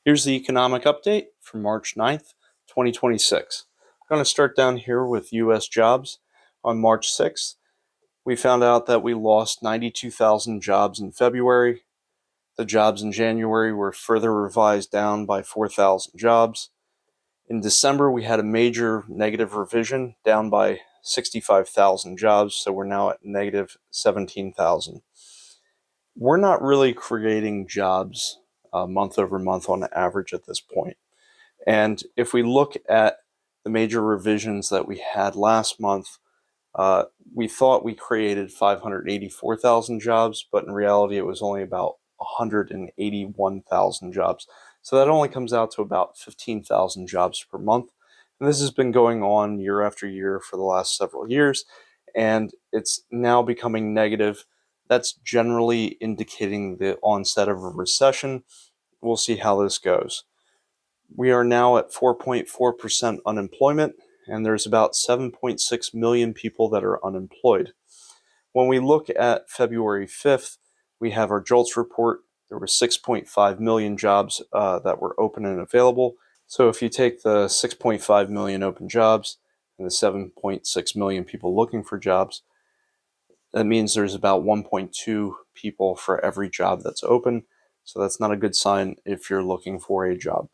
Here's the economic update for March 9th, 2026. I'm going to start down here with U.S. jobs. On March 6th, we found out that we lost 92,000 jobs in February. The jobs in January were further revised down by 4,000 jobs. In December, we had a major negative revision down by 65,000 jobs, so we're now at negative 17,000. We're not really creating jobs month over month on average at this point. And if we look at the major revisions that we had last month, we thought we created 584,000 jobs, but in reality, it was only about 181,000 jobs. So that only comes out to about 15,000 jobs per month. And this has been going on year after year for the last several years, and it's now becoming negative. That's generally indicating the onset of a recession. We'll see how this goes. We are now at 4.4% unemployment, and there's about 7.6 million people that are unemployed. When we look at February 5th, we have our JOLTS report. There were 6.5 million jobs that were open and available. So if you take the 6.5 million open jobs and the 7.6 million people looking for jobs, that means there's about 1.2 people for every job that's open. So that's not a good sign if you're looking for a job.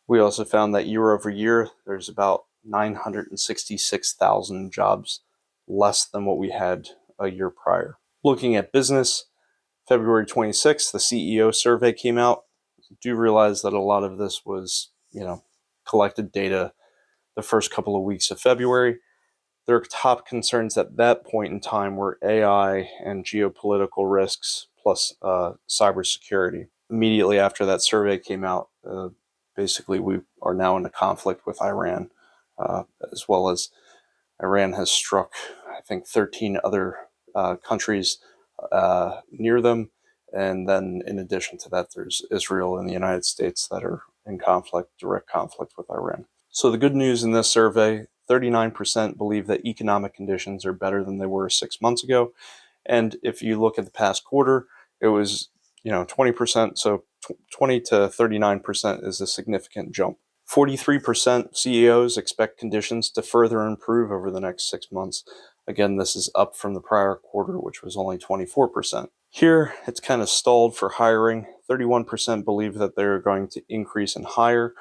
We also found that year over year, there's about 966,000 jobs less than what we had a year prior. Looking at business, February 26th, the CEO survey came out. Do realize that a lot of this was, collected data the first couple of weeks of February. Their top concerns at that point in time were AI and geopolitical risks plus cybersecurity. Immediately after that survey came out, basically we are now in a conflict with Iran, as well as Iran has struck, I think, 13 other countries near them. And then in addition to that, there's Israel and the United States that are in direct conflict with Iran. So the good news in this survey, 39% believe that economic conditions are better than they were 6 months ago. And if you look at the past quarter, it was 20%. So 20 to 39% is a significant jump. 43% CEOs expect conditions to further improve over the next 6 months. Again, this is up from the prior quarter, which was only 24%. Here, it's kind of stalled for hiring. 31% believe that they're going to increase and hire,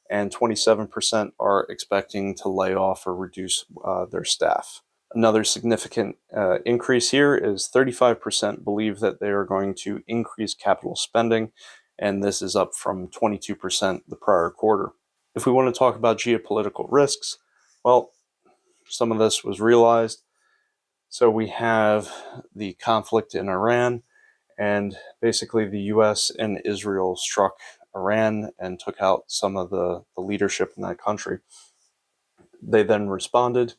and 27% are expecting to lay off or reduce their staff. Another significant increase here is 35% believe that they are going to increase capital spending, and this is up from 22% the prior quarter. If we want to talk about geopolitical risks, well, some of this was realized. So we have the conflict in Iran, and basically the US and Israel struck Iran and took out some of the leadership in that country. They then responded.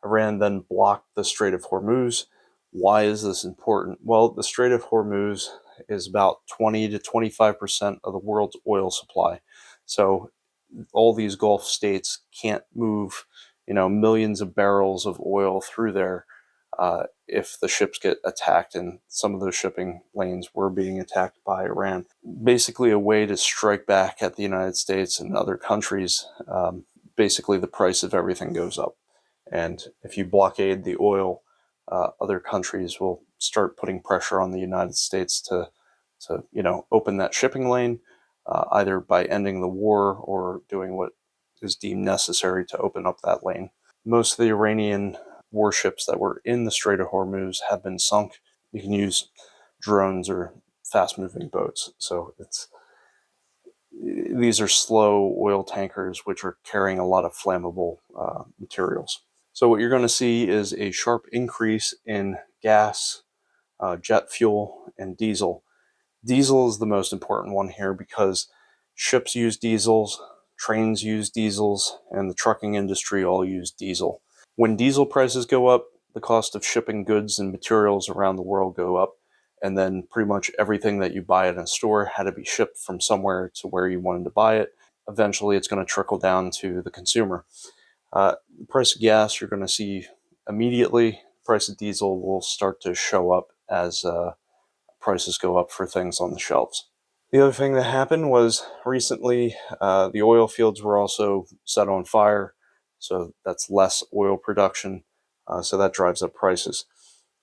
Iran then blocked the Strait of Hormuz. Why is this important? Well, the Strait of Hormuz is about 20 to 25% of the world's oil supply. So all these Gulf states can't move, millions of barrels of oil through there if the ships get attacked, and some of those shipping lanes were being attacked by Iran. Basically a way to strike back at the United States and other countries. Basically the price of everything goes up. And if you blockade the oil, other countries will start putting pressure on the United States to open that shipping lane, either by ending the war or doing what is deemed necessary to open up that lane. Most of the Iranian warships that were in the Strait of Hormuz have been sunk. You can use drones or fast-moving boats. So these are slow oil tankers which are carrying a lot of flammable materials. So what you're going to see is a sharp increase in gas, jet fuel, and diesel. Diesel is the most important one here because ships use diesels, trains use diesels, and the trucking industry all use diesel. When diesel prices go up, the cost of shipping goods and materials around the world go up, and then pretty much everything that you buy at a store had to be shipped from somewhere to where you wanted to buy it. Eventually, it's going to trickle down to the consumer. The price of gas you're going to see immediately. The price of diesel will start to show up as prices go up for things on the shelves. The other thing that happened was recently the oil fields were also set on fire, so that's less oil production, so that drives up prices.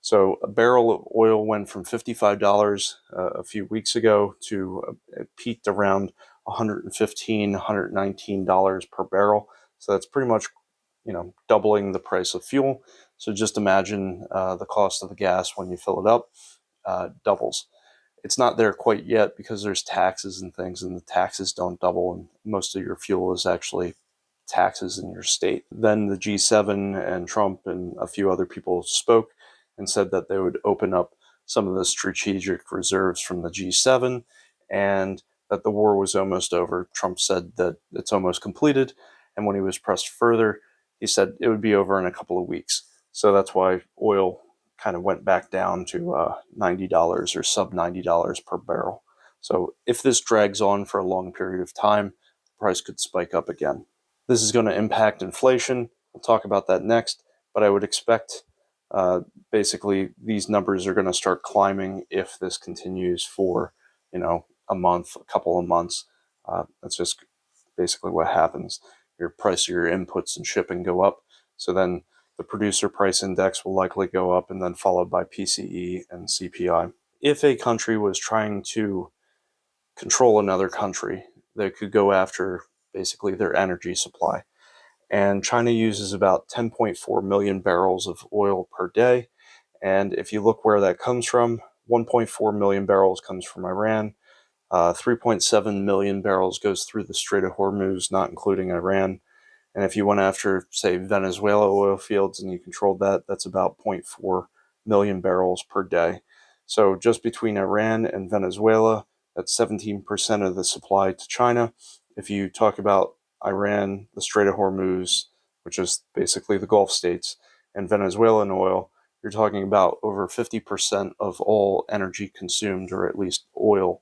So a barrel of oil went from $55 a few weeks ago to it peaked around $115, $119 per barrel. So that's pretty much, doubling the price of fuel. So just imagine the cost of the gas when you fill it up doubles. It's not there quite yet because there's taxes and things, and the taxes don't double, and most of your fuel is actually taxes in your state. Then the G7 and Trump and a few other people spoke and said that they would open up some of the strategic reserves from the G7 and that the war was almost over. Trump said that it's almost completed, and when he was pressed further, he said it would be over in a couple of weeks. So that's why oil kind of went back down to $90 or sub $90 per barrel. So if this drags on for a long period of time, the price could spike up again. This is going to impact inflation. We'll talk about that next, but I would expect uh, basically these numbers are going to start climbing if this continues for, a month, a couple of months. That's just basically what happens. Your price of your inputs and shipping go up. So then the producer price index will likely go up, and then followed by PCE and CPI. If a country was trying to control another country, they could go after basically their energy supply. And China uses about 10.4 million barrels of oil per day. And if you look where that comes from, 1.4 million barrels comes from Iran. 3.7 million barrels goes through the Strait of Hormuz, not including Iran. And if you went after, say, Venezuela oil fields and you controlled that, that's about 0.4 million barrels per day. So just between Iran and Venezuela, that's 17% of the supply to China. If you talk about Iran, the Strait of Hormuz, which is basically the Gulf states, and Venezuelan oil, you're talking about over 50% of all energy consumed, or at least oil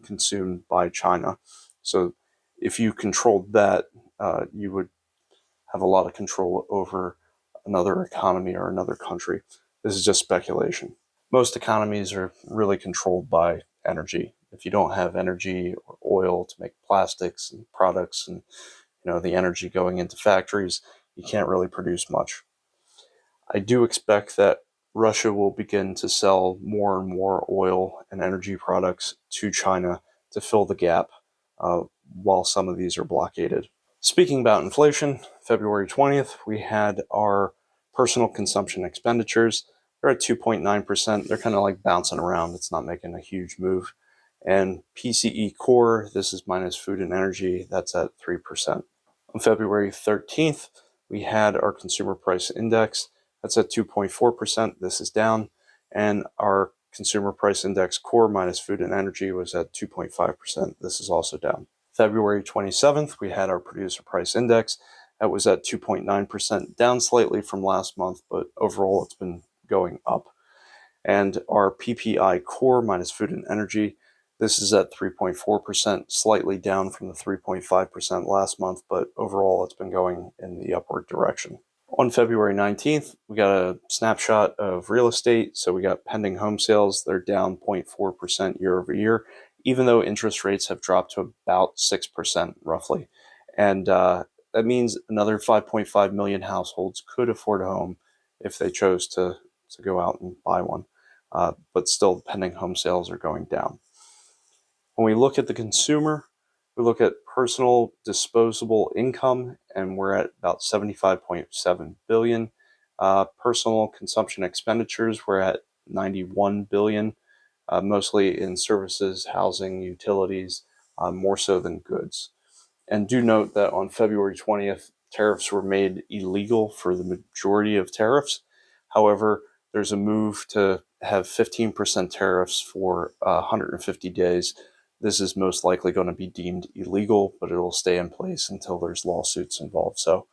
consumed by China. So if you controlled that, you would have a lot of control over another economy or another country. This is just speculation. Most economies are really controlled by energy. If you don't have energy or oil to make plastics and products and the energy going into factories, you can't really produce much. I do expect that Russia will begin to sell more and more oil and energy products to China to fill the gap uh, while some of these are blockaded. Speaking about inflation, February 20th, we had our personal consumption expenditures. They're at 2.9%. They're kind of like bouncing around. It's not making a huge move. And PCE core, this is minus food and energy, that's at 3%. On February 13th, we had our consumer price index. That's at 2.4%. This is down. And our consumer price index core minus food and energy was at 2.5%. This is also down. February 27th, we had our producer price index. That was at 2.9%, down slightly from last month, but overall it's been going up. And our PPI core minus food and energy, this is at 3.4%, slightly down from the 3.5% last month, but overall it's been going in the upward direction. On February 19th, we got a snapshot of real estate. So we got pending home sales. They're down 0.4% year over year, even though interest rates have dropped to about 6% roughly. And that means another 5.5 million households could afford a home if they chose to go out and buy one. But still, pending home sales are going down. When we look at the consumer, we look at personal disposable income, and we're at about 75.7 billion. Personal consumption expenditures, we're at 91 billion, mostly in services, housing, utilities, more so than goods. And do note that on February 20th, tariffs were made illegal for the majority of tariffs. However, there's a move to have 15% tariffs for 150 days. This is most likely going to be deemed illegal, but it'll stay in place until there's lawsuits involved. So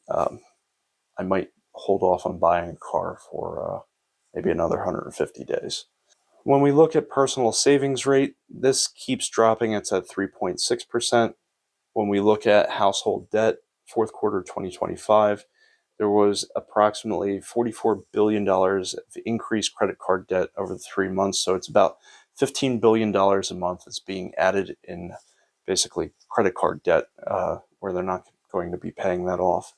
I might hold off on buying a car for maybe another 150 days. When we look at personal savings rate, this keeps dropping. It's at 3.6%. When we look at household debt, fourth quarter 2025, there was approximately $44 billion of increased credit card debt over the 3 months. So it's about $15 billion a month is being added in basically credit card debt, where they're not going to be paying that off.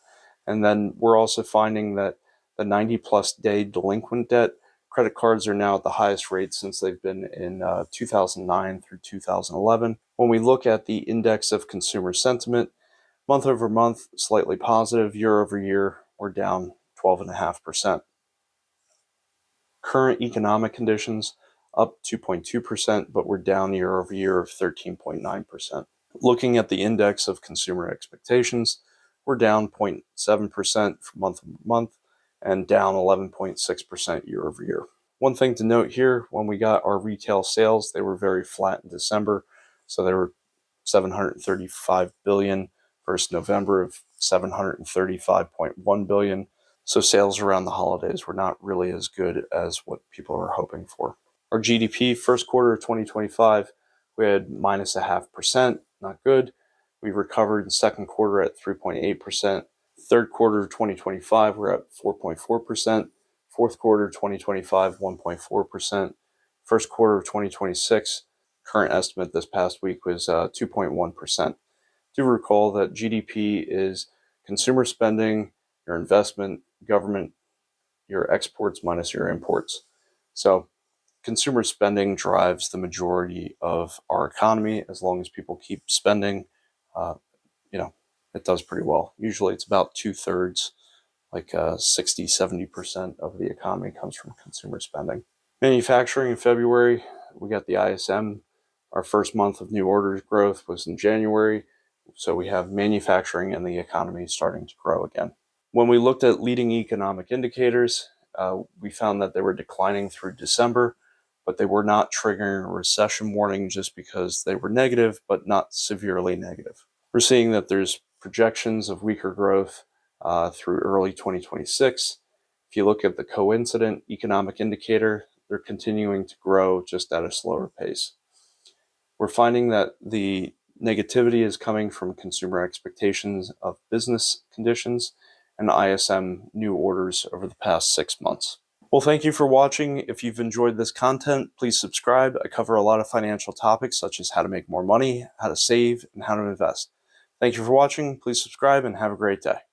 And then we're also finding that the 90 plus day delinquent debt, credit cards are now at the highest rate since they've been in 2009 through 2011. When we look at the index of consumer sentiment, month over month, slightly positive. Year over year, we're down 12.5%. Current economic conditions, up 2.2%, but we're down year over year of 13.9%. Looking at the index of consumer expectations, we're down 0.7% month over month and down 11.6% year over year. One thing to note here, when we got our retail sales, they were very flat in December. So they were 735 billion versus November of 735.1 billion. So sales around the holidays were not really as good as what people were hoping for. Our GDP first quarter of 2025, we had minus 0.5%, not good. We recovered in second quarter at 3.8%. Third quarter of 2025, we're at 4.4%. Fourth quarter of 2025, 1.4%. First quarter of 2026, current estimate this past week was 2.1%. Do recall that GDP is consumer spending, your investment, government, your exports minus your imports. So consumer spending drives the majority of our economy. As long as people keep spending, it does pretty well. Usually it's about 2/3, like 60-70% of the economy comes from consumer spending. Manufacturing in February, we got the ISM. Our first month of new orders growth was in January. So we have manufacturing and the economy starting to grow again. When we looked at leading economic indicators, we found that they were declining through December, but they were not triggering a recession warning just because they were negative, but not severely negative. We're seeing that there's projections of weaker growth through early 2026. If you look at the coincident economic indicator, they're continuing to grow just at a slower pace. We're finding that the negativity is coming from consumer expectations of business conditions and ISM new orders over the past 6 months. Well, thank you for watching. If you've enjoyed this content, please subscribe. I cover a lot of financial topics such as how to make more money, how to save, and how to invest. Thank you for watching. Please subscribe and have a great day.